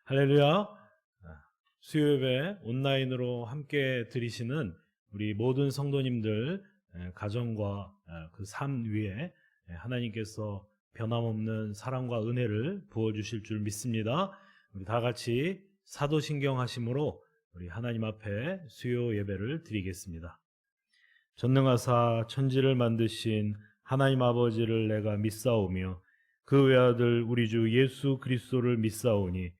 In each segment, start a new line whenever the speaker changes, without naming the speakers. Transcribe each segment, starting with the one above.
할렐루야. 수요예배 온라인으로 함께 드리시는 우리 모든 성도님들 가정과 그 삶 위에 하나님께서 변함없는 사랑과 은혜를 부어주실 줄 믿습니다. 우리 다 같이 사도신경 하심으로 우리 하나님 앞에 수요 예배를 드리겠습니다. 전능하사 천지를 만드신 하나님 아버지를 내가 믿사오며 그 외아들 우리 주 예수 그리스도를 믿사오니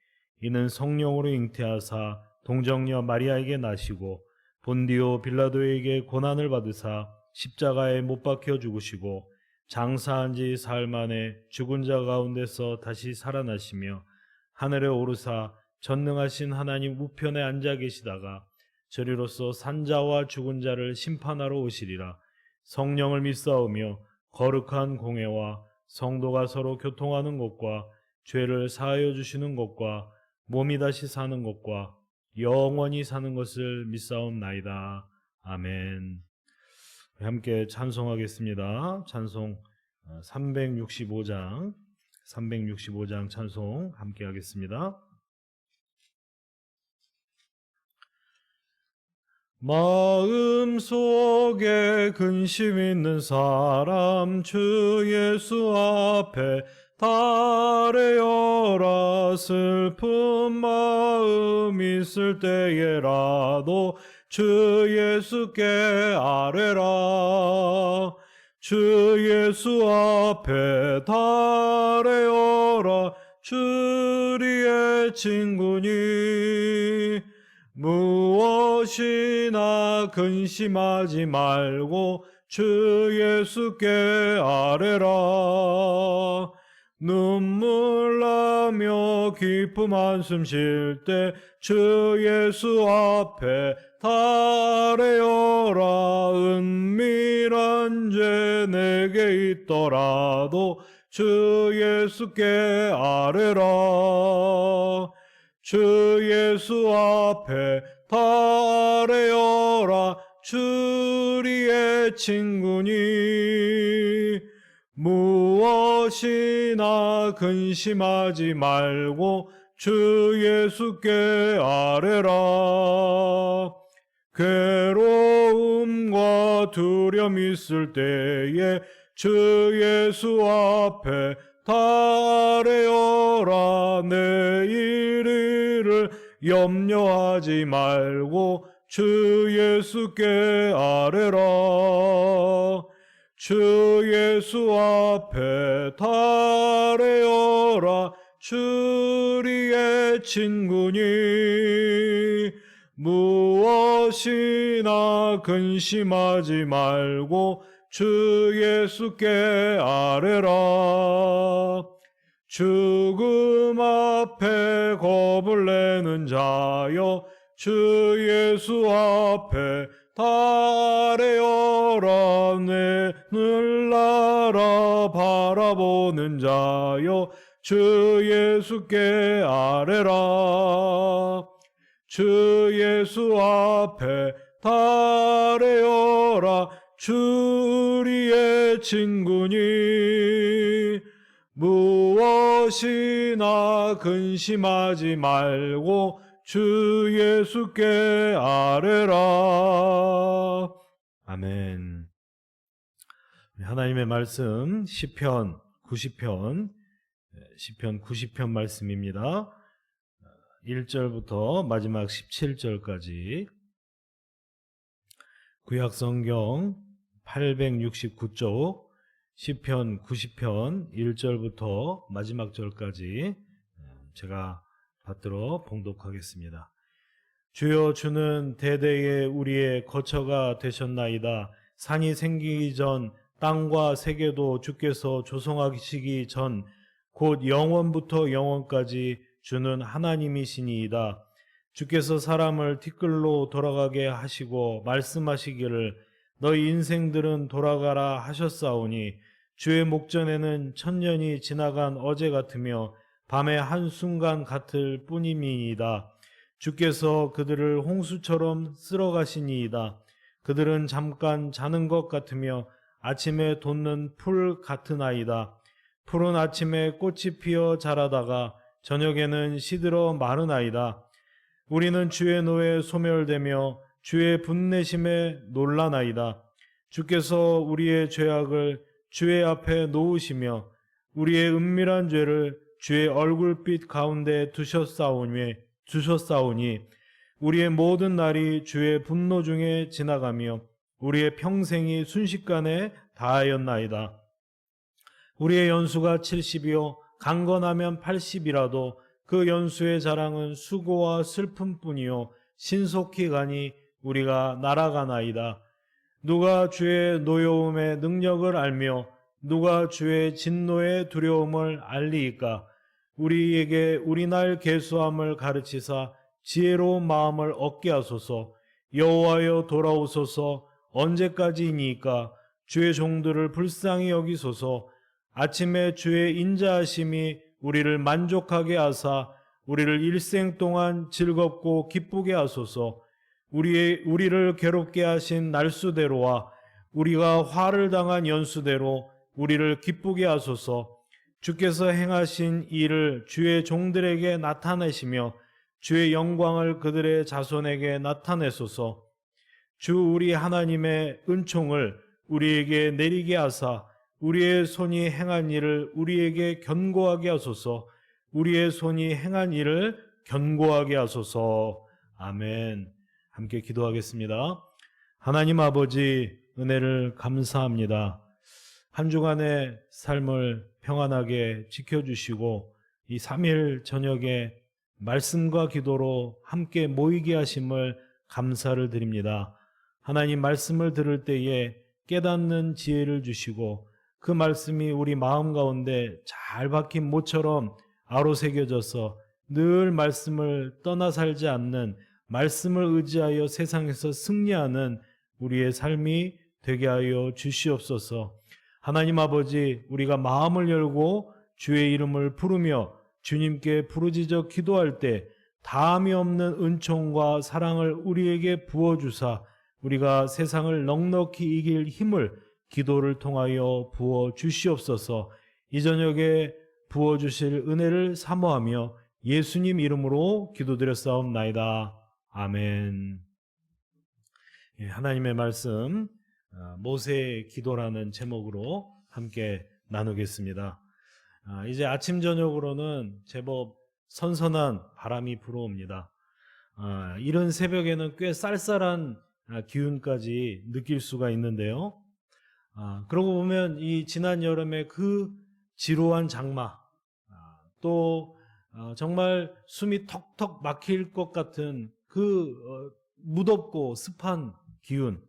이는 성령으로 잉태하사 동정녀 마리아에게 나시고 본디오 빌라도에게 고난을 받으사 십자가에 못 박혀 죽으시고 장사한 지 사흘 만에 죽은 자 가운데서 다시 살아나시며 하늘에 오르사 전능하신 하나님 우편에 앉아 계시다가 저리로서 산자와 죽은 자를 심판하러 오시리라. 성령을 믿사오며 거룩한 공회와 성도가 서로 교통하는 것과 죄를 사하여 주시는 것과 몸이 다시 사는 것과 영원히 사는 것을 믿사옵나이다. 아멘. 함께 찬송하겠습니다. 찬송 365장 찬송 함께 하겠습니다. 마음속에 근심 있는 사람 주 예수 앞에 달래어라. 슬픈 마음 있을 때에라도 주 예수께 아뢰라. 주 예수 앞에 달래어라. 주리의 친구니 무엇이나 근심하지 말고 주 예수께 아뢰라. 눈물 나며 깊은 한숨 쉴 때 주 예수 앞에 달래어라. 은밀한 죄 내게 있더라도 주 예수께 아뢰라. 주 예수 앞에 달래어라. 주리의 친구니 무엇이나 근심하지 말고 주 예수께 아뢰라. 괴로움과 두려움 있을 때에 주 예수 앞에 달래어라. 내일을 염려하지 말고 주 예수께 아뢰라. 주 예수 앞에 달래어라. 주리의 친구니 무엇이나 근심하지 말고 주 예수께 아뢰라. 죽음 앞에 겁을 내는 자여 주 예수 앞에 달래어라. 내 눈을 날아 바라보는 자여 주 예수께 아뢰라. 주 예수 앞에 달래어라. 주리의 친구니 무엇이나 근심하지 말고 주 예수께 아뢰라. 아멘. 하나님의 말씀 시편 90편 말씀입니다. 1절부터 마지막 17절까지 구약성경 869쪽 시편 90편 1절부터 마지막 절까지 제가 받들어 봉독하겠습니다. 주여, 주는 대대에 우리의 거처가 되셨나이다. 산이 생기기 전 땅과 세계도 주께서 조성하시기 전 곧 영원부터 영원까지 주는 하나님이시니이다. 주께서 사람을 티끌로 돌아가게 하시고 말씀하시기를 너희 인생들은 돌아가라 하셨사오니 주의 목전에는 천년이 지나간 어제 같으며 밤의 한순간 같을 뿐임이니이다. 주께서 그들을 홍수처럼 쓸어가시니이다. 그들은 잠깐 자는 것 같으며 아침에 돋는 풀 같은 아이다. 푸른 아침에 꽃이 피어 자라다가 저녁에는 시들어 마르나이다. 우리는 주의 노에 소멸되며 주의 분내심에 놀라나이다. 주께서 우리의 죄악을 주의 앞에 놓으시며 우리의 은밀한 죄를 주의 얼굴빛 가운데 두셨사오니 우리의 모든 날이 주의 분노 중에 지나가며 우리의 평생이 순식간에 다하였나이다. 우리의 연수가 70이요 강건하면 80이라도 그 연수의 자랑은 수고와 슬픔뿐이요 신속히 가니 우리가 날아가나이다. 누가 주의 노여움의 능력을 알며 누가 주의 진노의 두려움을 알리이까? 우리에게 우리날 계수함을 가르치사 지혜로운 마음을 얻게 하소서. 여호와여 돌아오소서. 언제까지이니까? 주의 종들을 불쌍히 여기소서. 아침에 주의 인자하심이 우리를 만족하게 하사 우리를 일생 동안 즐겁고 기쁘게 하소서. 우리를 괴롭게 하신 날수대로와 우리가 화를 당한 연수대로 우리를 기쁘게 하소서. 주께서 행하신 일을 주의 종들에게 나타내시며 주의 영광을 그들의 자손에게 나타내소서. 주 우리 하나님의 은총을 우리에게 내리게 하사 우리의 손이 행한 일을 우리에게 견고하게 하소서. 우리의 손이 행한 일을 견고하게 하소서. 아멘. 함께 기도하겠습니다. 하나님 아버지, 은혜를 감사합니다. 한 주간의 삶을 평안하게 지켜주시고 이 3일 저녁에 말씀과 기도로 함께 모이게 하심을 감사를 드립니다. 하나님 말씀을 들을 때에 깨닫는 지혜를 주시고 그 말씀이 우리 마음 가운데 잘 박힌 모처럼 아로새겨져서 늘 말씀을 떠나 살지 않는, 말씀을 의지하여 세상에서 승리하는 우리의 삶이 되게 하여 주시옵소서. 하나님 아버지, 우리가 마음을 열고 주의 이름을 부르며 주님께 부르짖어 기도할 때 다함이 없는 은총과 사랑을 우리에게 부어주사 우리가 세상을 넉넉히 이길 힘을 기도를 통하여 부어 주시옵소서. 이 저녁에 부어 주실 은혜를 사모하며 예수님 이름으로 기도드렸사옵나이다. 아멘. 하나님의 말씀 모세의 기도라는 제목으로 함께 나누겠습니다. 이제 아침 저녁으로는 제법 선선한 바람이 불어옵니다. 이른 새벽에는 꽤 쌀쌀한 기운까지 느낄 수가 있는데요. 그러고 보면 이 지난 여름에 그 지루한 장마, 또 정말 숨이 턱턱 막힐 것 같은 그 무덥고 습한 기운,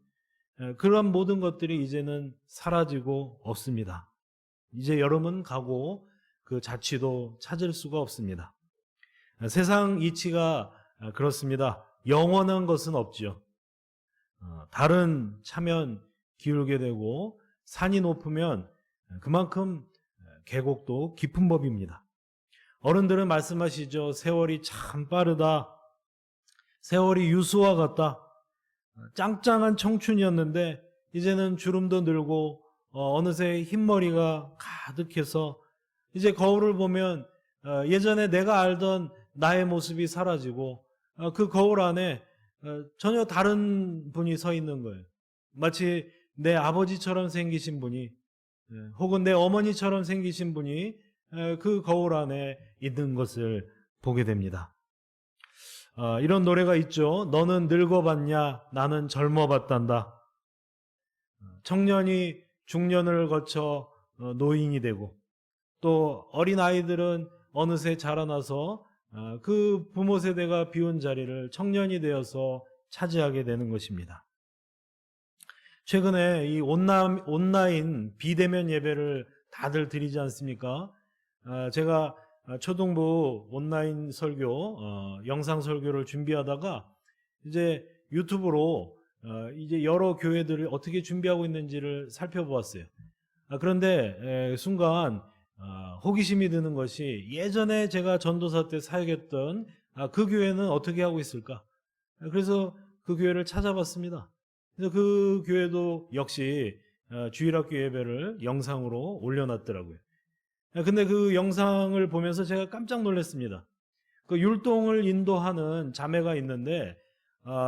그런 모든 것들이 이제는 사라지고 없습니다. 이제 여름은 가고 그 자취도 찾을 수가 없습니다. 세상 이치가 그렇습니다. 영원한 것은 없죠. 달은 차면 기울게 되고 산이 높으면 그만큼 계곡도 깊은 법입니다. 어른들은 말씀하시죠. 세월이 참 빠르다. 세월이 유수와 같다. 짱짱한 청춘이었는데 이제는 주름도 늘고 어느새 흰머리가 가득해서 이제 거울을 보면 예전에 내가 알던 나의 모습이 사라지고 그 거울 안에 전혀 다른 분이 서 있는 거예요. 마치 내 아버지처럼 생기신 분이 혹은 내 어머니처럼 생기신 분이 그 거울 안에 있는 것을 보게 됩니다. 이런 노래가 있죠. 너는 늙어봤냐? 나는 젊어봤단다. 청년이 중년을 거쳐 노인이 되고 또 어린 아이들은 어느새 자라나서 그 부모 세대가 비운 자리를 청년이 되어서 차지하게 되는 것입니다. 최근에 이 온라인 비대면 예배를 다들 드리지 않습니까? 제가 초등부 온라인 설교, 영상 설교를 준비하다가 이제 유튜브로 이제 여러 교회들이 어떻게 준비하고 있는지를 살펴보았어요. 그런데 순간 호기심이 드는 것이 예전에 제가 전도사 때 사역했던 그 교회는 어떻게 하고 있을까? 그래서 그 교회를 찾아봤습니다. 그래서 그 교회도 역시 주일학교 예배를 영상으로 올려놨더라고요. 근데 그 영상을 보면서 제가 깜짝 놀랐습니다. 그 율동을 인도하는 자매가 있는데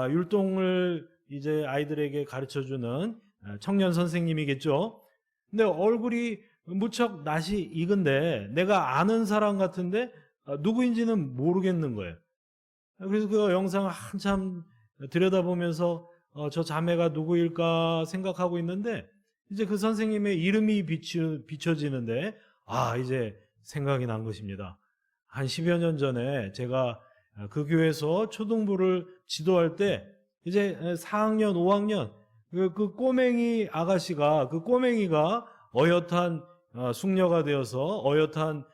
율동을 이제 아이들에게 가르쳐주는 청년 선생님이겠죠. 근데 얼굴이 무척 낯이 익은데 내가 아는 사람 같은데 누구인지는 모르겠는 거예요. 그래서 그 영상을 한참 들여다보면서 저 자매가 누구일까 생각하고 있는데 이제 그 선생님의 이름이 비춰지는데 이제 생각이 난 것입니다. 한 10여 년 전에 제가 그 교회에서 초등부를 지도할 때 이제 4학년, 5학년 그 꼬맹이 아가씨가 그 꼬맹이가 어엿한 숙녀가 되어서 어엿한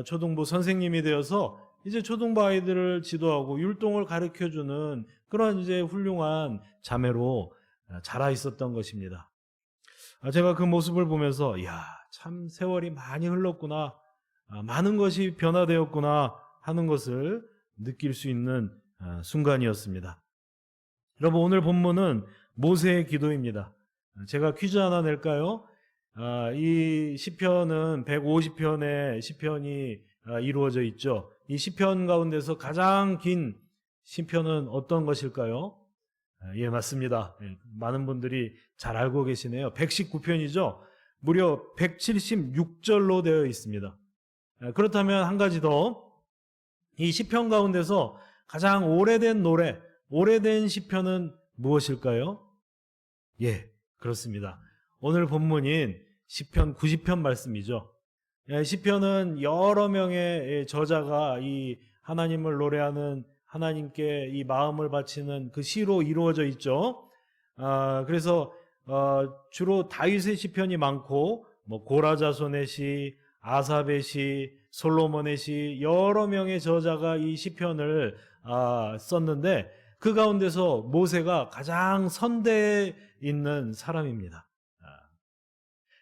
초등부 선생님이 되어서 이제 초등부 아이들을 지도하고 율동을 가르쳐주는 그런 이제 훌륭한 자매로 자라 있었던 것입니다. 제가 그 모습을 보면서 참 세월이 많이 흘렀구나, 많은 것이 변화되었구나 하는 것을 느낄 수 있는 순간이었습니다. 여러분, 오늘 본문은 모세의 기도입니다. 제가 퀴즈 하나 낼까요? 이 시편은 150편의 시편이 이루어져 있죠. 이 시편 가운데서 가장 긴 시편은 어떤 것일까요? 예, 맞습니다. 많은 분들이 잘 알고 계시네요. 119편이죠. 무려 176절로 되어 있습니다. 그렇다면 한 가지 더, 이 시편 가운데서 가장 오래된 노래, 오래된 시편은 무엇일까요? 예, 그렇습니다. 오늘 본문인 시편 90편 말씀이죠. 시편은 여러 명의 저자가 이 하나님을 노래하는, 하나님께 이 마음을 바치는 그 시로 이루어져 있죠. 그래서 주로 다윗의 시편이 많고 고라 자손의 시, 아삽의 시, 솔로몬의 시, 여러 명의 저자가 이 시편을 썼는데 그 가운데서 모세가 가장 선대에 있는 사람입니다.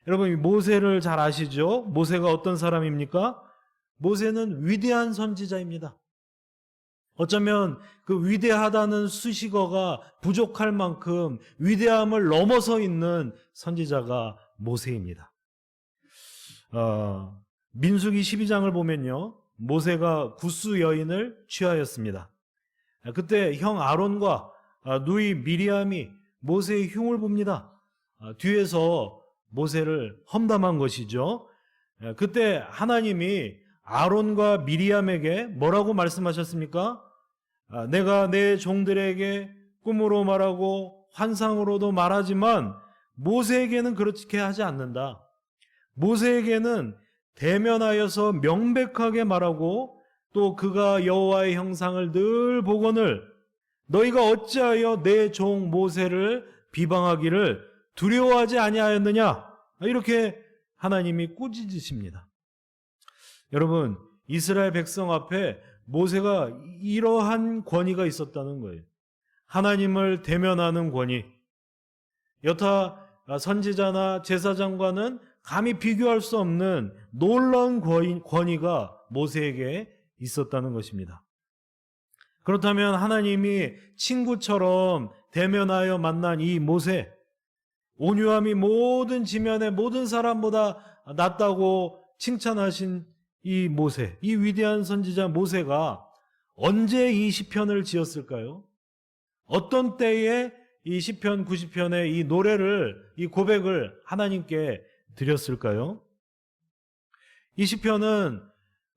여러분, 이 모세를 잘 아시죠? 모세가 어떤 사람입니까? 모세는 위대한 선지자입니다. 어쩌면 그 위대하다는 수식어가 부족할 만큼 위대함을 넘어서 있는 선지자가 모세입니다. 민수기 12장을 보면요, 모세가 구스 여인을 취하였습니다. 그때 형 아론과 누이 미리암이 모세의 흉을 봅니다. 뒤에서 모세를 험담한 것이죠. 그때 하나님이 아론과 미리암에게 뭐라고 말씀하셨습니까? 내가 내 종들에게 꿈으로 말하고 환상으로도 말하지만 모세에게는 그렇게 하지 않는다. 모세에게는 대면하여서 명백하게 말하고 또 그가 여호와의 형상을 늘 보거늘 너희가 어찌하여 내 종 모세를 비방하기를 두려워하지 아니하였느냐? 이렇게 하나님이 꾸짖으십니다. 여러분, 이스라엘 백성 앞에 모세가 이러한 권위가 있었다는 거예요. 하나님을 대면하는 권위. 여타 선지자나 제사장과는 감히 비교할 수 없는 놀라운 권위가 모세에게 있었다는 것입니다. 그렇다면 하나님이 친구처럼 대면하여 만난 이 모세, 온유함이 모든 지면의 모든 사람보다 낫다고 칭찬하신 이 모세, 이 위대한 선지자 모세가 언제 이 시편을 지었을까요? 어떤 때에 이 시편 90편의 이 노래를, 이 고백을 하나님께 드렸을까요? 이 시편은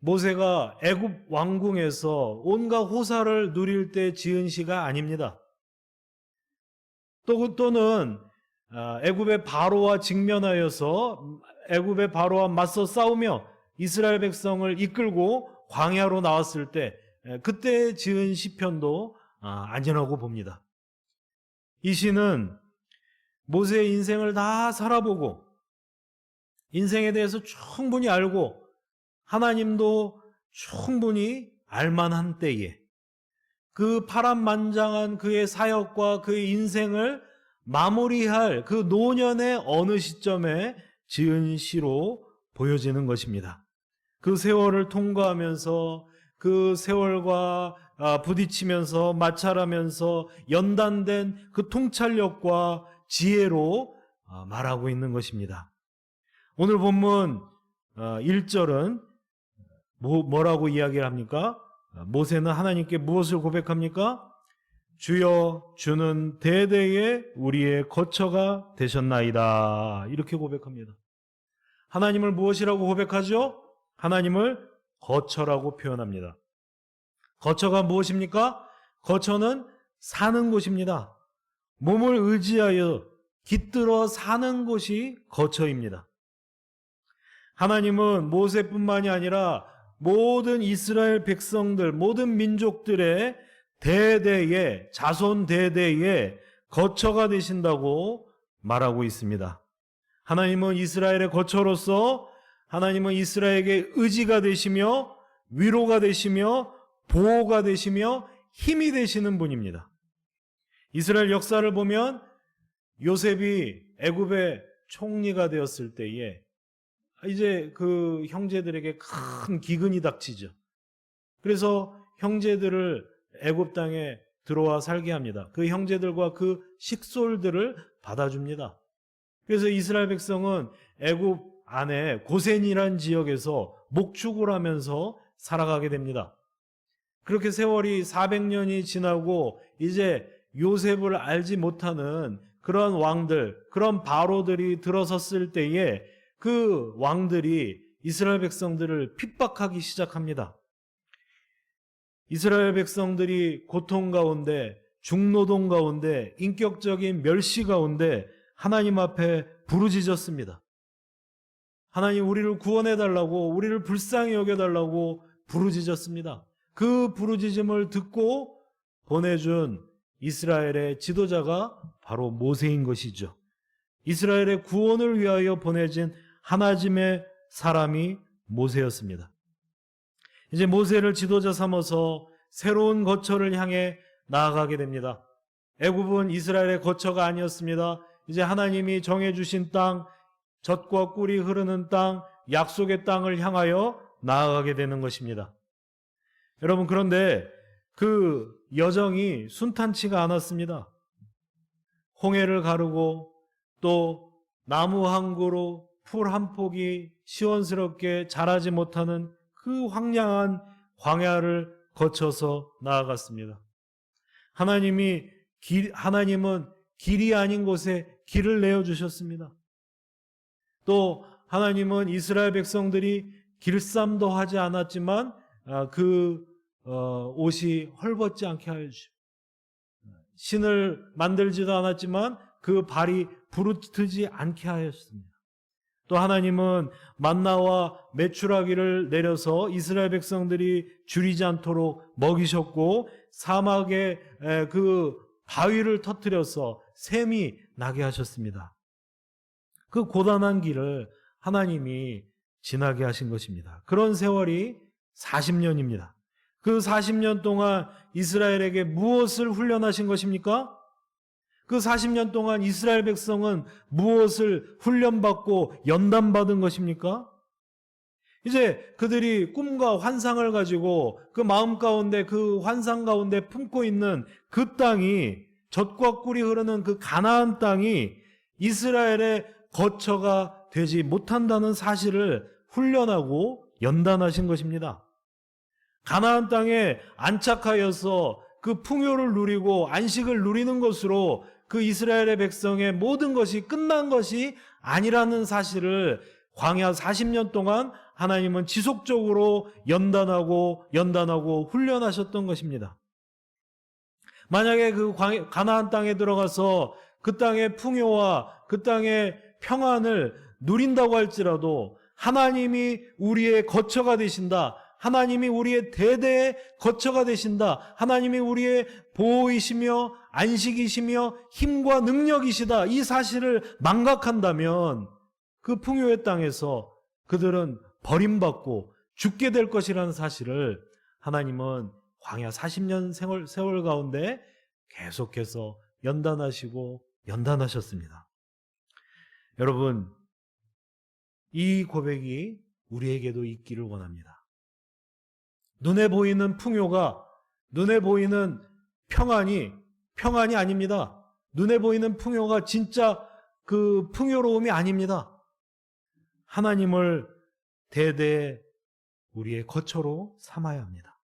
모세가 애굽 왕궁에서 온갖 호사를 누릴 때 지은 시가 아닙니다. 또는 애굽의 바로와 직면하여서 애굽의 바로와 맞서 싸우며 이스라엘 백성을 이끌고 광야로 나왔을 때 그때 지은 시편도 아니라고 봅니다. 이 시는 모세의 인생을 다 살아보고 인생에 대해서 충분히 알고 하나님도 충분히 알만한 때에 그 파란만장한 그의 사역과 그의 인생을 마무리할 그 노년의 어느 시점에 지은 시로 보여지는 것입니다. 그 세월을 통과하면서 그 세월과 부딪히면서 마찰하면서 연단된 그 통찰력과 지혜로 말하고 있는 것입니다. 오늘 본문 1절은 뭐라고 이야기를 합니까? 모세는 하나님께 무엇을 고백합니까? 주여, 주는 대대에 우리의 거처가 되셨나이다. 이렇게 고백합니다. 하나님을 무엇이라고 고백하죠? 하나님을 거처라고 표현합니다. 거처가 무엇입니까? 거처는 사는 곳입니다. 몸을 의지하여 깃들어 사는 곳이 거처입니다. 하나님은 모세뿐만이 아니라 모든 이스라엘 백성들, 모든 민족들의 대대에, 자손 대대에 거처가 되신다고 말하고 있습니다. 하나님은 이스라엘의 거처로서 하나님은 이스라엘에게 의지가 되시며 위로가 되시며 보호가 되시며 힘이 되시는 분입니다. 이스라엘 역사를 보면 요셉이 애굽의 총리가 되었을 때에 이제 그 형제들에게 큰 기근이 닥치죠. 그래서 형제들을 애굽 땅에 들어와 살게 합니다. 그 형제들과 그 식솔들을 받아줍니다. 그래서 이스라엘 백성은 애굽 안에 고센이라는 지역에서 목축을 하면서 살아가게 됩니다. 그렇게 세월이 400년이 지나고 이제 요셉을 알지 못하는 그런 왕들, 그런 바로들이 들어섰을 때에 그 왕들이 이스라엘 백성들을 핍박하기 시작합니다. 이스라엘 백성들이 고통 가운데, 중노동 가운데, 인격적인 멸시 가운데 하나님 앞에 부르짖었습니다. 하나님, 우리를 구원해달라고, 우리를 불쌍히 여겨달라고 부르짖었습니다. 그 부르짖음을 듣고 보내준 이스라엘의 지도자가 바로 모세인 것이죠. 이스라엘의 구원을 위하여 보내진 하나님의 사람이 모세였습니다. 이제 모세를 지도자 삼아서 새로운 거처를 향해 나아가게 됩니다. 애굽은 이스라엘의 거처가 아니었습니다. 이제 하나님이 정해주신 땅, 젖과 꿀이 흐르는 땅, 약속의 땅을 향하여 나아가게 되는 것입니다. 여러분, 그런데 그 여정이 순탄치가 않았습니다. 홍해를 가르고 또 나무 한 그루, 풀 한 폭이 시원스럽게 자라지 못하는 그 황량한 광야를 거쳐서 나아갔습니다. 하나님은 길이 아닌 곳에 길을 내어주셨습니다. 또 하나님은 이스라엘 백성들이 길쌈도 하지 않았지만 옷이 헐벗지 않게 하여 주시고, 신을 만들지도 않았지만 그 발이 부르트지 않게 하였습니다. 또 하나님은 만나와 메추라기를 내려서 이스라엘 백성들이 줄이지 않도록 먹이셨고, 사막에 그 바위를 터뜨려서 샘이 나게 하셨습니다. 그 고단한 길을 하나님이 지나게 하신 것입니다. 그런 세월이 40년입니다. 그 40년 동안 이스라엘에게 무엇을 훈련하신 것입니까? 그 40년 동안 이스라엘 백성은 무엇을 훈련받고 연단받은 것입니까? 이제 그들이 꿈과 환상을 가지고 그 마음 가운데, 그 환상 가운데 품고 있는 그 땅이, 젖과 꿀이 흐르는 그 가나안 땅이 이스라엘의 거처가 되지 못한다는 사실을 훈련하고 연단하신 것입니다. 가나안 땅에 안착하여서 그 풍요를 누리고 안식을 누리는 것으로 그 이스라엘의 백성의 모든 것이 끝난 것이 아니라는 사실을 광야 40년 동안 하나님은 지속적으로 연단하고 훈련하셨던 것입니다. 만약에 그 가나안 땅에 들어가서 그 땅의 풍요와 그 땅의 평안을 누린다고 할지라도 하나님이 우리의 거처가 되신다, 하나님이 우리의 대대의 거처가 되신다, 하나님이 우리의 보호이시며 안식이시며 힘과 능력이시다, 이 사실을 망각한다면 그 풍요의 땅에서 그들은 버림받고 죽게 될 것이라는 사실을 하나님은 광야 40년 세월 가운데 계속해서 연단하셨습니다. 여러분, 이 고백이 우리에게도 있기를 원합니다. 눈에 보이는 풍요가, 눈에 보이는 평안이 아닙니다. 눈에 보이는 풍요가 진짜 그 풍요로움이 아닙니다. 하나님을 대대 우리의 거처로 삼아야 합니다.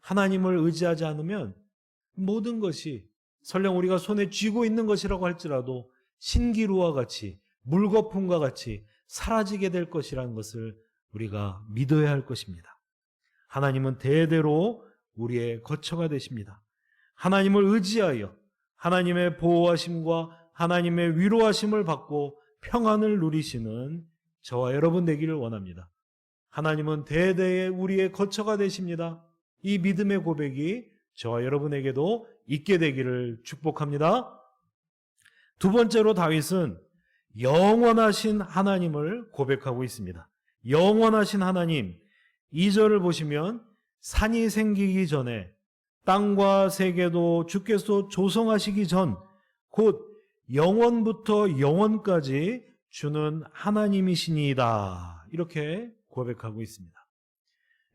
하나님을 의지하지 않으면 모든 것이 설령 우리가 손에 쥐고 있는 것이라고 할지라도 신기루와 같이 물거품과 같이 사라지게 될 것이라는 것을 우리가 믿어야 할 것입니다. 하나님은 대대로 우리의 거처가 되십니다. 하나님을 의지하여 하나님의 보호하심과 하나님의 위로하심을 받고 평안을 누리시는 저와 여러분 되기를 원합니다. 하나님은 대대에 우리의 거처가 되십니다. 이 믿음의 고백이 저와 여러분에게도 있게 되기를 축복합니다. 두 번째로 다윗은 영원하신 하나님을 고백하고 있습니다. 영원하신 하나님, 2절을 보시면 산이 생기기 전에 땅과 세계도 주께서 조성하시기 전 곧 영원부터 영원까지 주는 하나님이시니이다. 이렇게 고백하고 있습니다.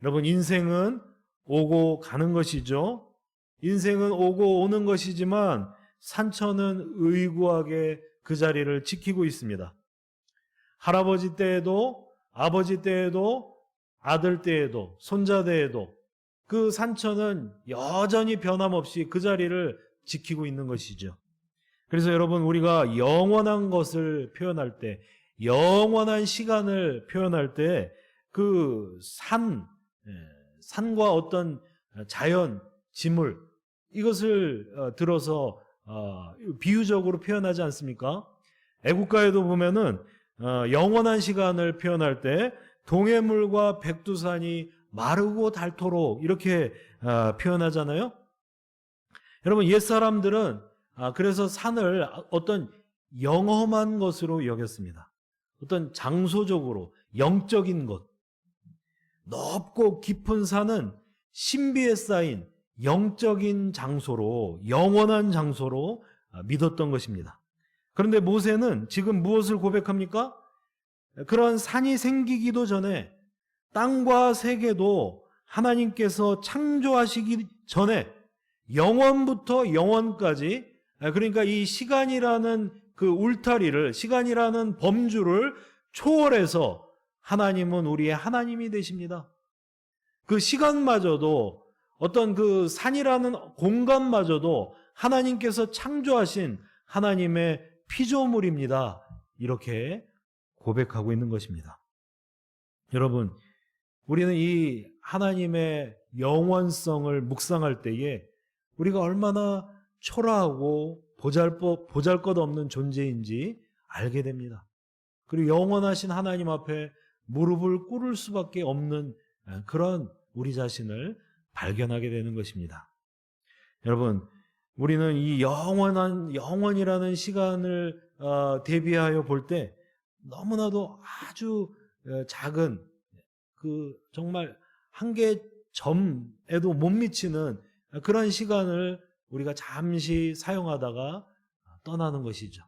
여러분, 인생은 오고 가는 것이죠. 인생은 오고 오는 것이지만 산천은 의구하게 그 자리를 지키고 있습니다. 할아버지 때에도 아버지 때에도 아들 때에도 손자 때에도 그 산천은 여전히 변함없이 그 자리를 지키고 있는 것이죠. 그래서 여러분, 우리가 영원한 것을 표현할 때, 영원한 시간을 표현할 때 그 산과 어떤 자연, 지물, 이것을 들어서 비유적으로 표현하지 않습니까? 애국가에도 보면은 영원한 시간을 표현할 때 동해물과 백두산이 마르고 닳도록 이렇게 표현하잖아요. 여러분, 옛사람들은 그래서 산을 어떤 영험한 것으로 여겼습니다. 어떤 장소적으로 영적인 것, 높고 깊은 산은 신비에 쌓인 영적인 장소로, 영원한 장소로 믿었던 것입니다. 그런데 모세는 지금 무엇을 고백합니까? 그런 산이 생기기도 전에 땅과 세계도 하나님께서 창조하시기 전에 영원부터 영원까지, 그러니까 이 시간이라는 그 울타리를, 시간이라는 범주를 초월해서 하나님은 우리의 하나님이 되십니다. 그 시간마저도, 어떤 그 산이라는 공간마저도 하나님께서 창조하신 하나님의 피조물입니다. 이렇게 고백하고 있는 것입니다. 여러분, 우리는 이 하나님의 영원성을 묵상할 때에 우리가 얼마나 초라하고 보잘것없는 존재인지 알게 됩니다. 그리고 영원하신 하나님 앞에 무릎을 꿇을 수밖에 없는 그런 우리 자신을 발견하게 되는 것입니다. 여러분, 우리는 이 영원이라는 시간을 대비하여 볼 때 너무나도 아주 작은, 그 정말 한 개의 점에도 못 미치는 그런 시간을 우리가 잠시 사용하다가 떠나는 것이죠.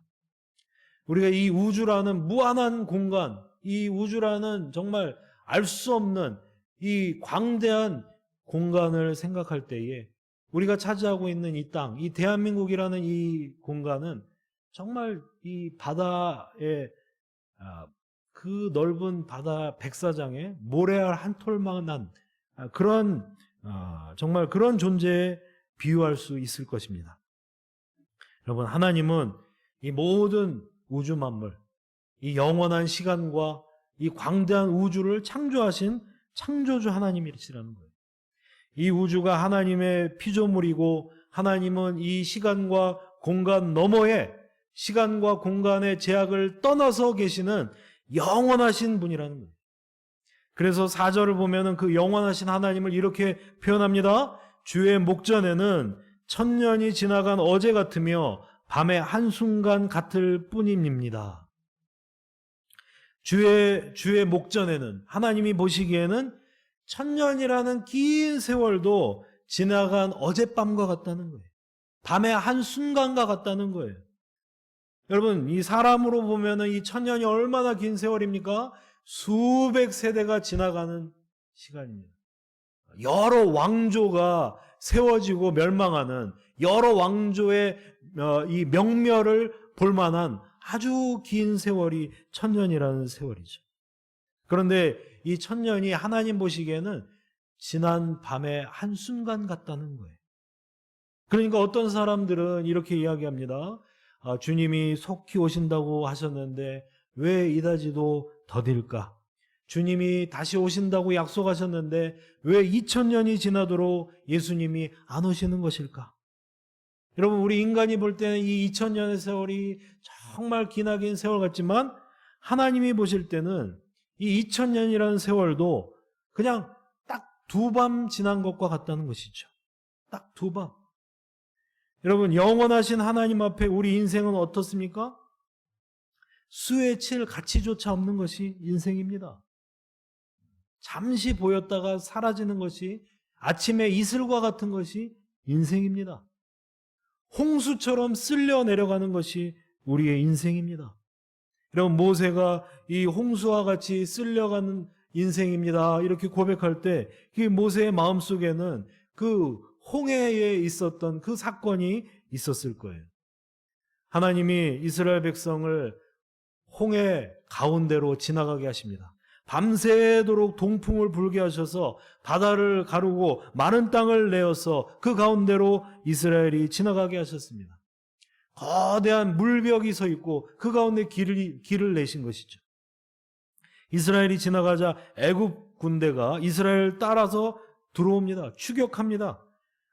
우리가 이 우주라는 무한한 공간, 이 우주라는 정말 알 수 없는 이 광대한 공간을 생각할 때에 우리가 차지하고 있는 이 땅, 이 대한민국이라는 이 공간은 정말 이 바다의 그 넓은 바다 백사장에 모래알 한 톨만한 그런 정말 그런 존재에 비유할 수 있을 것입니다. 여러분, 하나님은 이 모든 우주 만물, 이 영원한 시간과 이 광대한 우주를 창조하신 창조주 하나님이시라는 거예요. 이 우주가 하나님의 피조물이고 하나님은 이 시간과 공간 너머에, 시간과 공간의 제약을 떠나서 계시는 영원하신 분이라는 거예요. 그래서 4절을 보면은 그 영원하신 하나님을 이렇게 표현합니다. 주의 목전에는 천년이 지나간 어제 같으며 밤의 한순간 같을 뿐입니다. 주의 목전에는, 하나님이 보시기에는 천년이라는 긴 세월도 지나간 어젯밤과 같다는 거예요. 밤의 한순간과 같다는 거예요. 여러분, 이 사람으로 보면은 이 천년이 얼마나 긴 세월입니까? 수백 세대가 지나가는 시간입니다. 여러 왕조가 세워지고 멸망하는, 여러 왕조의 이 명멸을 볼 만한 아주 긴 세월이 천년이라는 세월이죠. 그런데 이 1000년이 하나님 보시기에는 지난 밤의 한순간 같다는 거예요. 그러니까 어떤 사람들은 이렇게 이야기합니다. 주님이 속히 오신다고 하셨는데 왜 이다지도 더딜까? 주님이 다시 오신다고 약속하셨는데 왜 2000년이 지나도록 예수님이 안 오시는 것일까? 여러분, 우리 인간이 볼 때는 이 2000년의 세월이 정말 기나긴 세월 같지만 하나님이 보실 때는 이 2000년이라는 세월도 그냥 딱 두 밤 지난 것과 같다는 것이죠. 딱 두 밤. 여러분, 영원하신 하나님 앞에 우리 인생은 어떻습니까? 수에 칠 가치조차 없는 것이 인생입니다. 잠시 보였다가 사라지는 것이, 아침의 이슬과 같은 것이 인생입니다. 홍수처럼 쓸려 내려가는 것이 우리의 인생입니다. 여러분, 모세가 이 홍수와 같이 쓸려가는 인생입니다 이렇게 고백할 때 그 모세의 마음속에는 그 홍해에 있었던 그 사건이 있었을 거예요. 하나님이 이스라엘 백성을 홍해 가운데로 지나가게 하십니다. 밤새도록 동풍을 불게 하셔서 바다를 가르고 마른 땅을 내어서 그 가운데로 이스라엘이 지나가게 하셨습니다. 거대한 물벽이 서 있고 그 가운데 길을 내신 것이죠. 이스라엘이 지나가자 애굽 군대가 이스라엘을 따라서 들어옵니다. 추격합니다.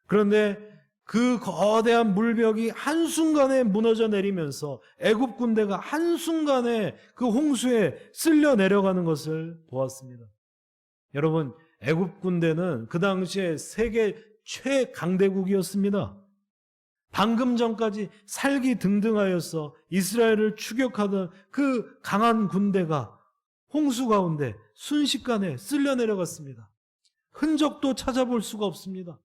그런데 그 거대한 물벽이 한순간에 무너져 내리면서 애굽 군대가 한순간에 그 홍수에 쓸려 내려가는 것을 보았습니다. 여러분, 애굽 군대는 그 당시에 세계 최강대국이었습니다. 방금 전까지 살기등등하여서 이스라엘을 추격하던 그 강한 군대가 홍수 가운데 순식간에 쓸려 내려갔습니다. 흔적도 찾아볼 수가 없습니다.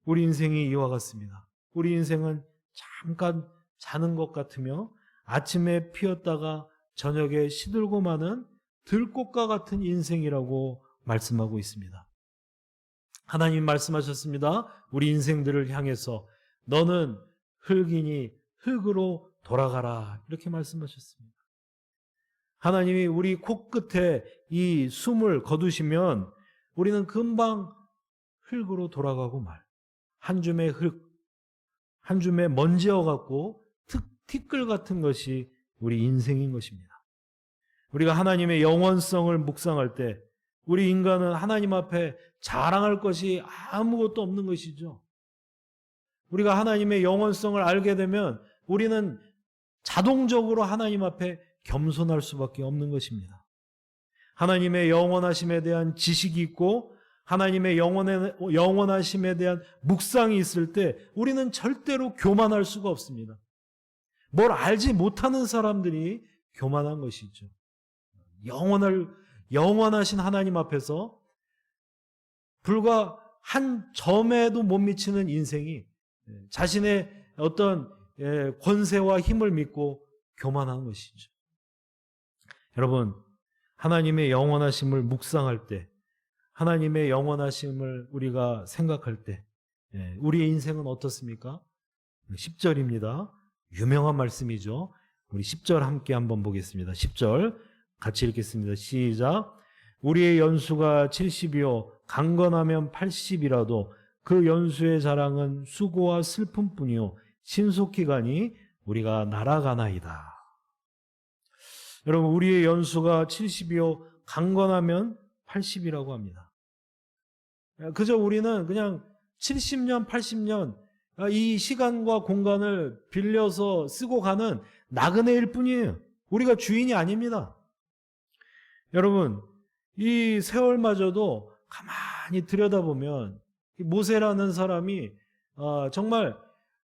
우리 인생이 이와 같습니다. 우리 인생은 잠깐 자는 것 같으며 아침에 피었다가 저녁에 시들고 마는 들꽃과 같은 인생이라고 말씀하고 있습니다. 하나님 말씀하셨습니다. 우리 인생들을 향해서 너는 흙이니 흙으로 돌아가라 이렇게 말씀하셨습니다. 하나님이 우리 코끝에 이 숨을 거두시면 우리는 금방 흙으로 돌아가고 말. 한 줌의 흙, 한 줌의 먼지와 같고 티끌 같은 것이 우리 인생인 것입니다. 우리가 하나님의 영원성을 묵상할 때 우리 인간은 하나님 앞에 자랑할 것이 아무것도 없는 것이죠. 우리가 하나님의 영원성을 알게 되면 우리는 자동적으로 하나님 앞에 겸손할 수밖에 없는 것입니다. 하나님의 영원하심에 대한 지식이 있고 하나님의 영원하심에 대한 묵상이 있을 때 우리는 절대로 교만할 수가 없습니다. 뭘 알지 못하는 사람들이 교만한 것이죠. 영원하신 하나님 앞에서 불과 한 점에도 못 미치는 인생이 자신의 어떤 권세와 힘을 믿고 교만한 것이죠. 여러분, 하나님의 영원하심을 묵상할 때, 하나님의 영원하심을 우리가 생각할 때 우리의 인생은 어떻습니까? 10절입니다. 유명한 말씀이죠. 우리 10절 함께 한번 보겠습니다. 10절 같이 읽겠습니다. 시작. 우리의 연수가 70이요 강건하면 80이라도 그 연수의 자랑은 수고와 슬픔뿐이요 신속히 가니 우리가 날아가나이다. 여러분, 우리의 연수가 70이요 강건하면 80이라고 합니다. 그저 우리는 그냥 70년, 80년 이 시간과 공간을 빌려서 쓰고 가는 나그네일 뿐이에요. 우리가 주인이 아닙니다. 여러분, 이 세월마저도 가만히 들여다보면 모세라는 사람이 정말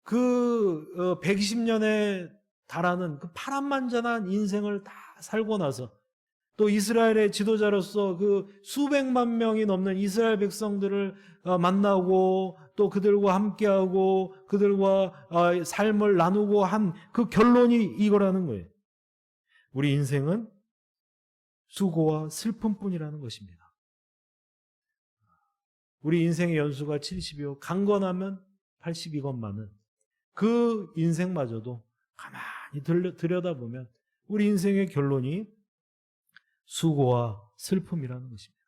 그 120년에 달하는 그 파란만장한 인생을 다 살고 나서 또 이스라엘의 지도자로서 그 수백만 명이 넘는 이스라엘 백성들을 만나고 또 그들과 함께하고 그들과 삶을 나누고 한 그 결론이 이거라는 거예요. 우리 인생은 수고와 슬픔뿐이라는 것입니다. 우리 인생의 연수가 70이요 강건하면 80이건만은 그 인생마저도 가만히 들여다보면 우리 인생의 결론이 수고와 슬픔이라는 것입니다.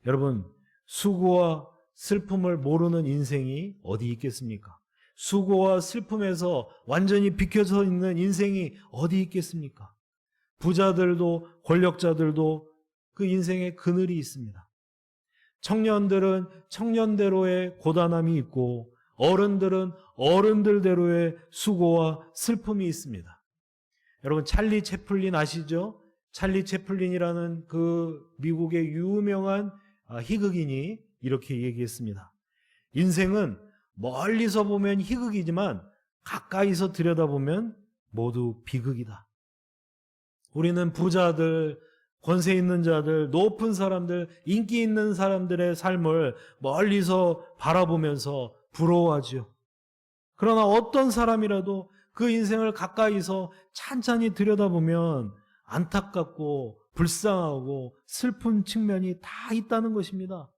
여러분, 수고와 슬픔을 모르는 인생이 어디 있겠습니까? 수고와 슬픔에서 완전히 비켜서 있는 인생이 어디 있겠습니까? 부자들도 권력자들도 그 인생에 그늘이 있습니다. 청년들은 청년대로의 고단함이 있고 어른들은 어른들대로의 수고와 슬픔이 있습니다. 여러분, 찰리 채플린 아시죠? 찰리 채플린이라는 그 미국의 유명한 희극인이 이렇게 얘기했습니다. 인생은 멀리서 보면 희극이지만 가까이서 들여다보면 모두 비극이다. 우리는 부자들, 권세 있는 자들, 높은 사람들, 인기 있는 사람들의 삶을 멀리서 바라보면서 부러워하죠. 그러나 어떤 사람이라도 그 인생을 가까이서 찬찬히 들여다보면 안타깝고 불쌍하고 슬픈 측면이 다 있다는 것입니다.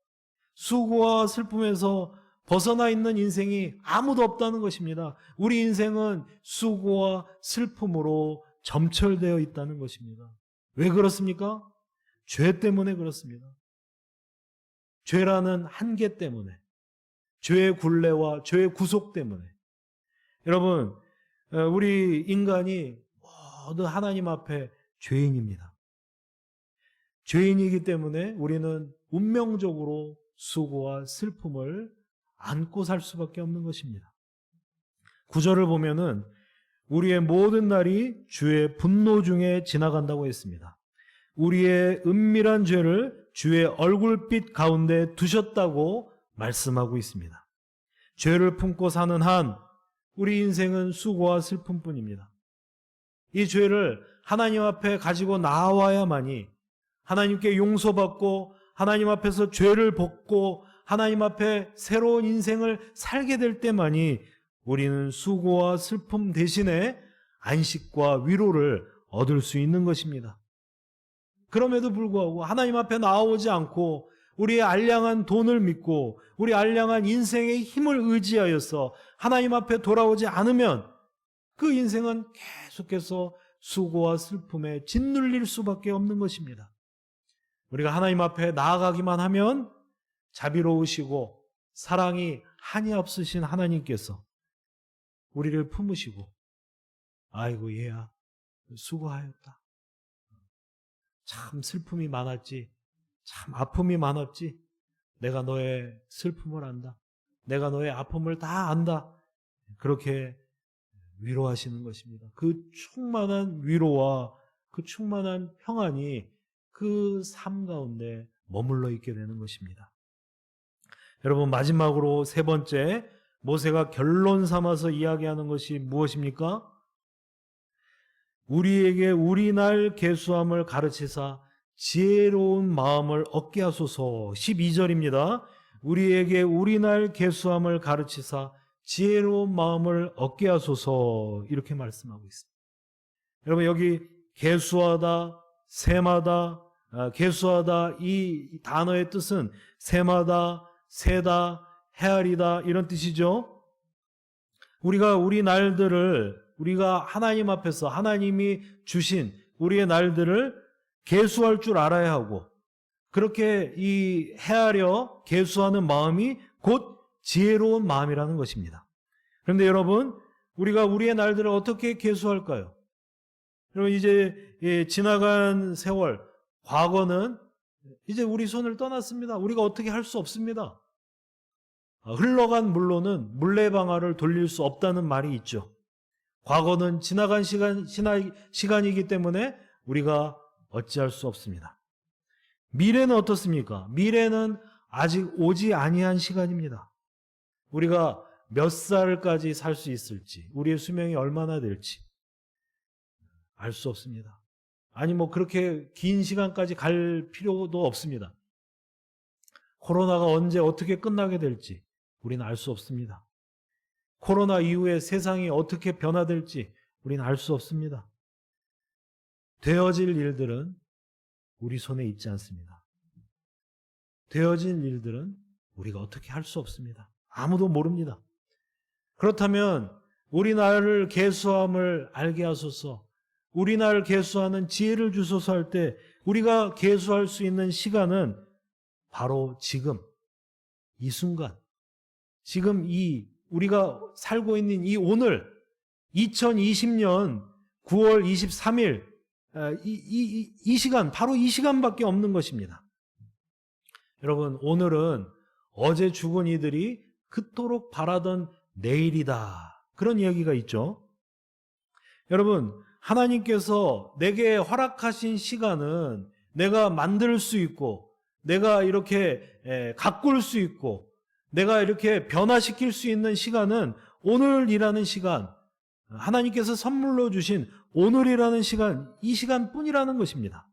수고와 슬픔에서 벗어나 있는 인생이 아무도 없다는 것입니다. 우리 인생은 수고와 슬픔으로 점철되어 있다는 것입니다. 왜 그렇습니까? 죄 때문에 그렇습니다. 죄라는 한계 때문에, 죄의 굴레와 죄의 구속 때문에. 여러분, 우리 인간이 모두 하나님 앞에 죄인입니다. 죄인이기 때문에 우리는 운명적으로 수고와 슬픔을 안고 살 수밖에 없는 것입니다. 9절을 보면은 우리의 모든 날이 주의 분노 중에 지나간다고 했습니다. 우리의 은밀한 죄를 주의 얼굴빛 가운데 두셨다고 말씀하고 있습니다. 죄를 품고 사는 한 우리 인생은 수고와 슬픔뿐입니다. 이 죄를 하나님 앞에 가지고 나와야만이 하나님께 용서받고 하나님 앞에서 죄를 벗고 하나님 앞에 새로운 인생을 살게 될 때만이 우리는 수고와 슬픔 대신에 안식과 위로를 얻을 수 있는 것입니다. 그럼에도 불구하고 하나님 앞에 나오지 않고 우리의 알량한 돈을 믿고 우리 알량한 인생의 힘을 의지하여서 하나님 앞에 돌아오지 않으면 그 인생은 계속해서 수고와 슬픔에 짓눌릴 수밖에 없는 것입니다. 우리가 하나님 앞에 나아가기만 하면 자비로우시고 사랑이 한이 없으신 하나님께서 우리를 품으시고 아이고 얘야 수고하였다. 참 슬픔이 많았지. 참 아픔이 많았지. 내가 너의 슬픔을 안다. 내가 너의 아픔을 다 안다. 그렇게 위로하시는 것입니다. 그 충만한 위로와 그 충만한 평안이 그 삶 가운데 머물러 있게 되는 것입니다. 여러분, 마지막으로 세 번째 모세가 결론 삼아서 이야기하는 것이 무엇입니까? 우리에게 우리날 계수함을 가르치사 지혜로운 마음을 얻게 하소서. 12절입니다. 우리에게 우리날 계수함을 가르치사 지혜로운 마음을 얻게 하소서. 이렇게 말씀하고 있습니다. 여러분, 여기 계수하다, 셈하다, 계수하다 이 단어의 뜻은 셈하다, 세다, 헤아리다 이런 뜻이죠. 우리가 우리 날들을 우리가 하나님 앞에서 하나님이 주신 우리의 날들을 계수할 줄 알아야 하고 그렇게 이 헤아려 계수하는 마음이 곧 지혜로운 마음이라는 것입니다. 그런데 여러분, 우리가 우리의 날들을 어떻게 계수할까요? 여러분, 이제 지나간 세월, 과거는 이제 우리 손을 떠났습니다. 우리가 어떻게 할 수 없습니다. 흘러간 물로는 물레방아를 돌릴 수 없다는 말이 있죠. 과거는 지나간 시간이기 때문에 우리가 어찌할 수 없습니다. 미래는 어떻습니까? 미래는 아직 오지 아니한 시간입니다. 우리가 몇 살까지 살 수 있을지, 우리의 수명이 얼마나 될지 알 수 없습니다. 아니 그렇게 긴 시간까지 갈 필요도 없습니다. 코로나가 언제 어떻게 끝나게 될지 우리는 알 수 없습니다. 코로나 이후에 세상이 어떻게 변화될지 우리는 알 수 없습니다. 되어질 일들은 우리 손에 있지 않습니다. 되어질 일들은 우리가 어떻게 할 수 없습니다. 아무도 모릅니다. 그렇다면 우리 나라를 계수함을 알게 하소서. 우리 날 계수하는 지혜를 주소서 할 때 우리가 계수할 수 있는 시간은 바로 지금, 이 순간, 지금 우리가 살고 있는 이 오늘, 2020년 9월 23일, 이 시간, 바로 이 시간밖에 없는 것입니다. 여러분, 오늘은 어제 죽은 이들이 그토록 바라던 내일이다. 그런 이야기가 있죠. 여러분, 하나님께서 내게 허락하신 시간은 내가 만들 수 있고, 내가 이렇게 가꿀 수 있고, 내가 이렇게 변화시킬 수 있는 시간은 오늘이라는 시간, 하나님께서 선물로 주신 오늘이라는 시간, 이 시간뿐이라는 것입니다.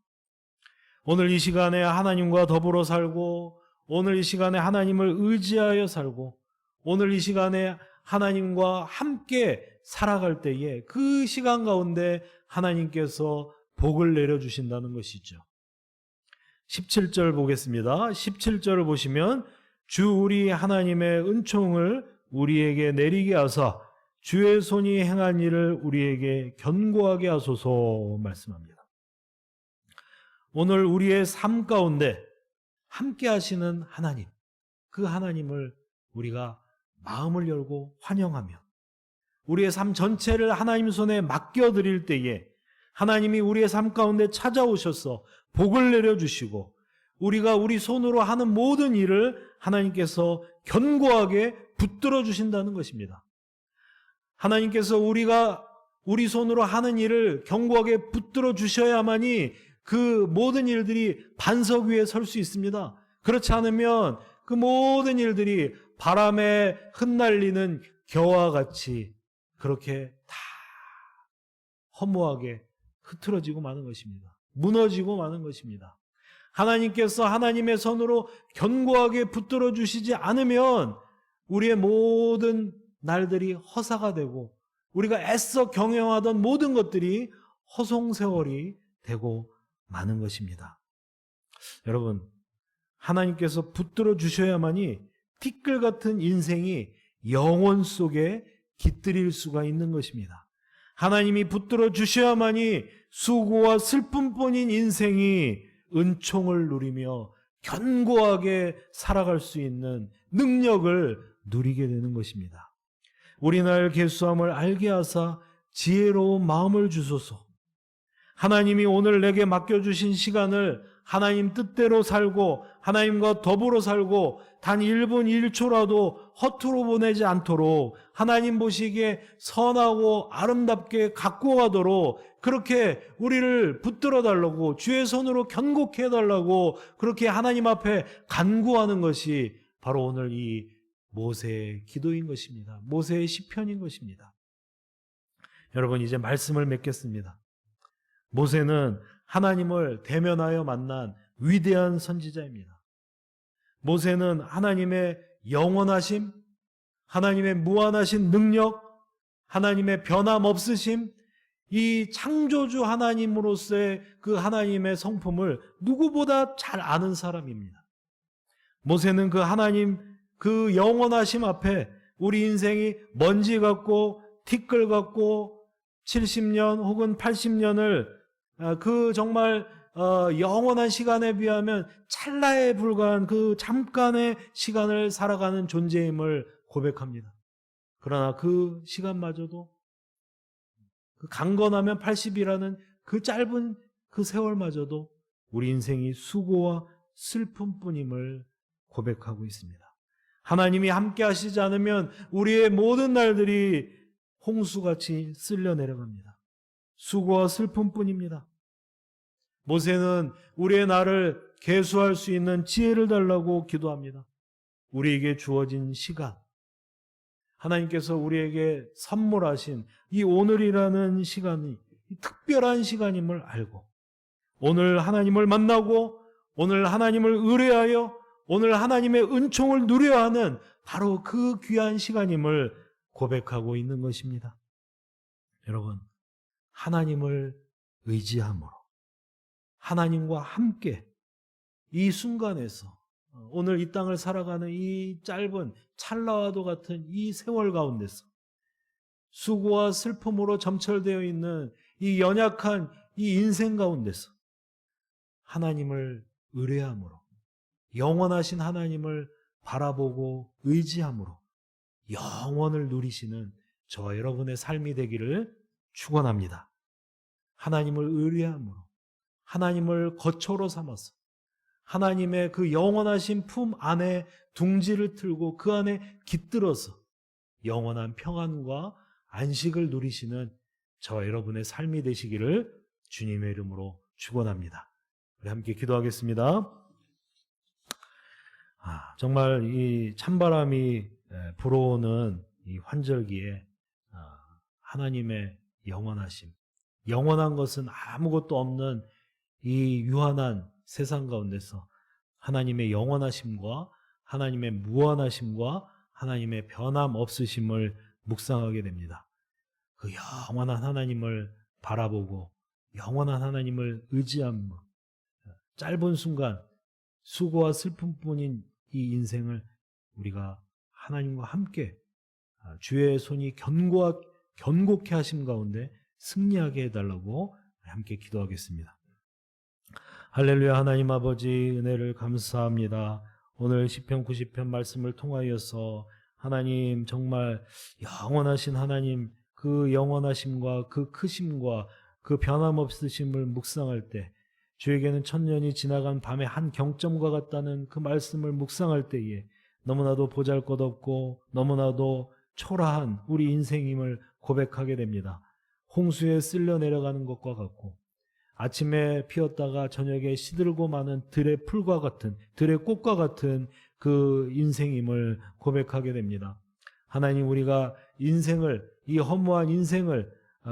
오늘 이 시간에 하나님과 더불어 살고, 오늘 이 시간에 하나님을 의지하여 살고, 오늘 이 시간에 하나님과 함께 살아갈 때에 그 시간 가운데 하나님께서 복을 내려주신다는 것이죠. 17절 보겠습니다. 17절을 보시면 주 우리 하나님의 은총을 우리에게 내리게 하사 주의 손이 행한 일을 우리에게 견고하게 하소서 말씀합니다. 오늘 우리의 삶 가운데 함께 하시는 하나님, 그 하나님을 우리가 마음을 열고 환영하며 우리의 삶 전체를 하나님 손에 맡겨드릴 때에 하나님이 우리의 삶 가운데 찾아오셔서 복을 내려주시고 우리가 우리 손으로 하는 모든 일을 하나님께서 견고하게 붙들어 주신다는 것입니다. 하나님께서 우리가 우리 손으로 하는 일을 견고하게 붙들어 주셔야만이 그 모든 일들이 반석 위에 설 수 있습니다. 그렇지 않으면 그 모든 일들이 바람에 흩날리는 겨와 같이 그렇게 다 허무하게 흐트러지고 마는 것입니다. 무너지고 마는 것입니다. 하나님께서 하나님의 손으로 견고하게 붙들어 주시지 않으면 우리의 모든 날들이 허사가 되고 우리가 애써 경영하던 모든 것들이 허송세월이 되고 마는 것입니다. 여러분, 하나님께서 붙들어 주셔야만이 티끌 같은 인생이 영혼 속에 깃들일 수가 있는 것입니다. 하나님이 붙들어 주셔야만이 수고와 슬픔뿐인 인생이 은총을 누리며 견고하게 살아갈 수 있는 능력을 누리게 되는 것입니다. 우리날 계수함을 알게 하사 지혜로운 마음을 주소서. 하나님이 오늘 내게 맡겨주신 시간을 하나님 뜻대로 살고 하나님과 더불어 살고 단 1분 1초라도 허투루 보내지 않도록 하나님 보시기에 선하고 아름답게 갖고 가도록 그렇게 우리를 붙들어 달라고 주의 손으로 견고케 해달라고 그렇게 하나님 앞에 간구하는 것이 바로 오늘 이 모세의 기도인 것입니다. 모세의 시편인 것입니다. 여러분, 이제 말씀을 맺겠습니다. 모세는 하나님을 대면하여 만난 위대한 선지자입니다. 모세는 하나님의 영원하심, 하나님의 무한하신 능력, 하나님의 변함없으심, 이 창조주 하나님으로서의 그 하나님의 성품을 누구보다 잘 아는 사람입니다. 모세는 그 하나님, 그 영원하심 앞에 우리 인생이 먼지 같고 티끌 같고 70년 혹은 80년을 그 정말 영원한 시간에 비하면 찰나에 불과한 그 잠깐의 시간을 살아가는 존재임을 고백합니다. 그러나 그 시간마저도 그 강건하면 80이라는 그 짧은 그 세월마저도 우리 인생이 수고와 슬픔뿐임을 고백하고 있습니다. 하나님이 함께 하시지 않으면 우리의 모든 날들이 홍수같이 쓸려 내려갑니다. 수고와 슬픔뿐입니다. 모세는 우리의 날을 계수할 수 있는 지혜를 달라고 기도합니다. 우리에게 주어진 시간, 하나님께서 우리에게 선물하신 이 오늘이라는 시간이 특별한 시간임을 알고 오늘 하나님을 만나고 오늘 하나님을 의뢰하여 오늘 하나님의 은총을 누려야 하는 바로 그 귀한 시간임을 고백하고 있는 것입니다. 여러분, 하나님을 의지함으로 하나님과 함께 이 순간에서 오늘 이 땅을 살아가는 이 짧은 찰나와도 같은 이 세월 가운데서 수고와 슬픔으로 점철되어 있는 이 연약한 이 인생 가운데서 하나님을 의뢰함으로, 영원하신 하나님을 바라보고 의지함으로 영원을 누리시는 저와 여러분의 삶이 되기를 축원합니다. 하나님을 의뢰함으로, 하나님을 거처로 삼아서 하나님의 그 영원하신 품 안에 둥지를 틀고 그 안에 깃들어서 영원한 평안과 안식을 누리시는 저와 여러분의 삶이 되시기를 주님의 이름으로 축원합니다. 우리 함께 기도하겠습니다. 정말 이 찬바람이 불어오는 이 환절기에 하나님의 영원하심, 영원한 것은 아무것도 없는 이 유한한 세상 가운데서 하나님의 영원하심과 하나님의 무한하심과 하나님의 변함없으심을 묵상하게 됩니다. 그 영원한 하나님을 바라보고 영원한 하나님을 의지하며 짧은 순간 수고와 슬픔뿐인 이 인생을 우리가 하나님과 함께 주의 손이 견고케 하심 가운데 승리하게 해달라고 함께 기도하겠습니다. 할렐루야. 하나님 아버지 은혜를 감사합니다. 오늘 시편 90편 말씀을 통하여서 하나님 정말 영원하신 하나님 그 영원하심과 그 크심과 그 변함없으심을 묵상할 때 주에게는 천년이 지나간 밤의 한 경점과 같다는 그 말씀을 묵상할 때에 너무나도 보잘것없고 너무나도 초라한 우리 인생임을 고백하게 됩니다. 홍수에 쓸려 내려가는 것과 같고 아침에 피었다가 저녁에 시들고 마는 들의 풀과 같은, 들의 꽃과 같은 그 인생임을 고백하게 됩니다. 하나님, 우리가 인생을, 이 허무한 인생을,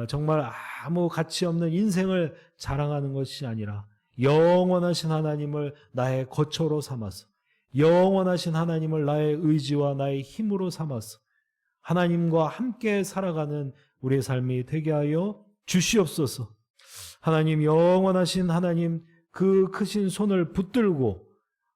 정말 아무 가치 없는 인생을 자랑하는 것이 아니라 영원하신 하나님을 나의 거처로 삼아서, 영원하신 하나님을 나의 의지와 나의 힘으로 삼아서 하나님과 함께 살아가는 우리의 삶이 되게 하여 주시옵소서. 하나님, 영원하신 하나님 그 크신 손을 붙들고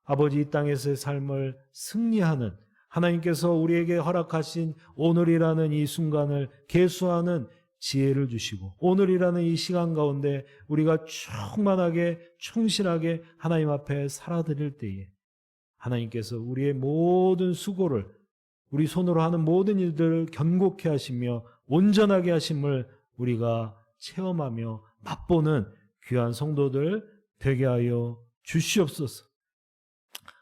아버지 이 땅에서의 삶을 승리하는, 하나님께서 우리에게 허락하신 오늘이라는 이 순간을 계수하는 지혜를 주시고 오늘이라는 이 시간 가운데 우리가 충만하게 충실하게 하나님 앞에 살아드릴 때에 하나님께서 우리의 모든 수고를, 우리 손으로 하는 모든 일들을 견고케 하시며 온전하게 하심을 우리가 체험하며 맛보는 귀한 성도들 되게 하여 주시옵소서.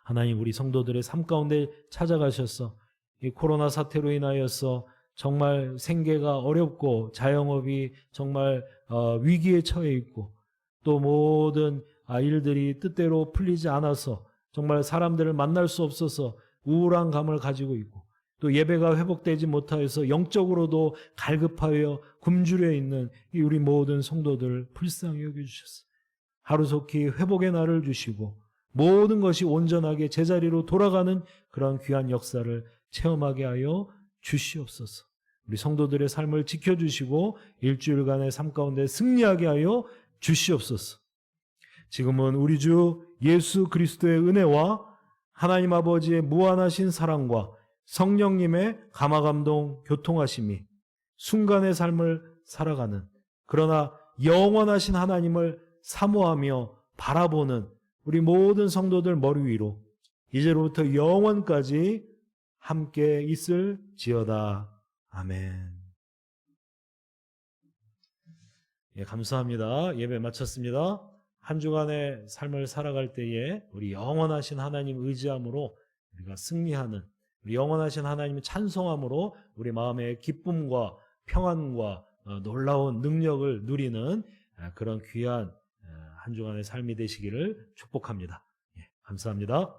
하나님, 우리 성도들의 삶 가운데 찾아가셔서 이 코로나 사태로 인하여서 정말 생계가 어렵고 자영업이 정말 위기에 처해 있고 또 모든 일들이 뜻대로 풀리지 않아서 정말 사람들을 만날 수 없어서 우울한 감을 가지고 있고 또 예배가 회복되지 못하여서 영적으로도 갈급하여 굶주려 있는 이 우리 모든 성도들 불쌍히 여겨주셔서 하루속히 회복의 날을 주시고 모든 것이 온전하게 제자리로 돌아가는 그런 귀한 역사를 체험하게 하여 주시옵소서. 우리 성도들의 삶을 지켜주시고 일주일간의 삶 가운데 승리하게 하여 주시옵소서. 지금은 우리 주 예수 그리스도의 은혜와 하나님 아버지의 무한하신 사랑과 성령님의 감화감동 교통하심이 순간의 삶을 살아가는, 그러나 영원하신 하나님을 사모하며 바라보는 우리 모든 성도들 머리 위로 이제로부터 영원까지 함께 있을지어다. 아멘. 감사합니다. 예배 마쳤습니다. 한 주간의 삶을 살아갈 때에 우리 영원하신 하나님 의지함으로 우리가 승리하는, 우리 영원하신 하나님을 찬송함으로 우리 마음의 기쁨과 평안과 놀라운 능력을 누리는 그런 귀한 한 주간의 삶이 되시기를 축복합니다. 감사합니다.